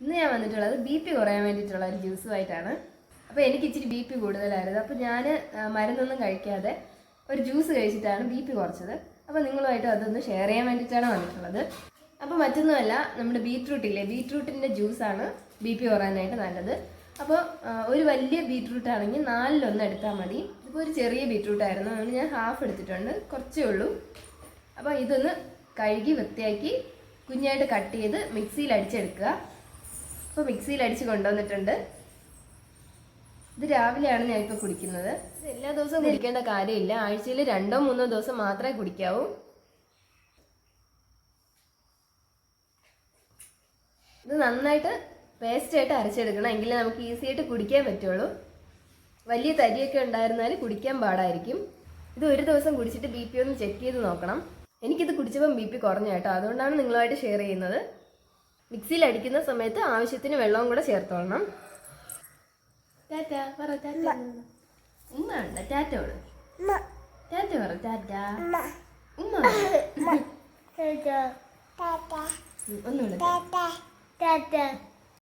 ഇന്ന് ഞാൻ വന്നിട്ടുള്ളത് BP കുറയാൻ വേണ്ടിയിട്ടുള്ള ഒരു ജ്യൂസുമായിട്ടാണ്. അപ്പോൾ എനിക്ക് ഇച്ചിരി BP കൂടുതലായിരുന്നു. അപ്പോൾ ഞാൻ മരുന്നൊന്നും കഴിക്കാതെ ഒരു ജ്യൂസ് കഴിച്ചിട്ടാണ് BP കുറച്ചത്. അപ്പോൾ നിങ്ങളുമായിട്ട് അതൊന്ന് ഷെയർ ചെയ്യാൻ വേണ്ടിയിട്ടാണ് വന്നിട്ടുള്ളത്. അപ്പോൾ മറ്റൊന്നുമല്ല, നമ്മുടെ ബീറ്റ്റൂട്ടില്ലേ, ബീറ്റ്റൂട്ടിൻ്റെ ജ്യൂസാണ് BP കുറയാനായിട്ട് നല്ലത്. അപ്പോൾ ഒരു വലിയ ബീറ്റ്റൂട്ട് ആണെങ്കിൽ 4-1 എടുത്താൽ മതി. ഇപ്പോൾ ഒരു ചെറിയ ബീറ്റ്റൂട്ടായിരുന്നു, അതുകൊണ്ട് ഞാൻ ഹാഫ് എടുത്തിട്ടുണ്ട്, കുറച്ചേ ഉള്ളൂ. അപ്പോൾ ഇതൊന്ന് കഴുകി വൃത്തിയാക്കി കുഞ്ഞായിട്ട് കട്ട് ചെയ്ത് മിക്സിയിൽ അടിച്ചെടുക്കുക. അപ്പോൾ മിക്സിയിൽ അടിച്ച് കൊണ്ടുവന്നിട്ടുണ്ട്. ഇത് രാവിലെയാണ് ഞാനിപ്പോൾ കുടിക്കുന്നത്. ഇത് എല്ലാ ദിവസവും കുടിക്കേണ്ട കാര്യമില്ല, ആഴ്ചയിൽ 2-3 ദിവസം മാത്രമേ കുടിക്കാവൂ. ഇത് നന്നായിട്ട് പേസ്റ്റായിട്ട് അരച്ചെടുക്കണം, എങ്കിലേ നമുക്ക് ഈസി ആയിട്ട് കുടിക്കാൻ പറ്റുള്ളൂ. വലിയ തരിയൊക്കെ ഉണ്ടായിരുന്നാൽ കുടിക്കാൻ പാടായിരിക്കും. ഇത് ഒരു ദിവസം കുടിച്ചിട്ട് BP ഒന്ന് ചെക്ക് ചെയ്ത് നോക്കണം. എനിക്കിത് കുടിച്ചപ്പം BP കുറഞ്ഞു കേട്ടോ, അതുകൊണ്ടാണ് നിങ്ങളുമായിട്ട് ഷെയർ ചെയ്യുന്നത്. മിക്സിയിൽ അടിക്കുന്ന സമയത്ത് ആവശ്യത്തിന് വെള്ളവും കൂടെ ചേർത്തോളണം. ടാറ്റ പറ, ടാറ്റ ഉമ്മ ഉണ്ട്, ടാറ്റ പറ, ടാറ്റ പറ, ടാറ്റ ഉമ്മ ഒന്നുമില്ല.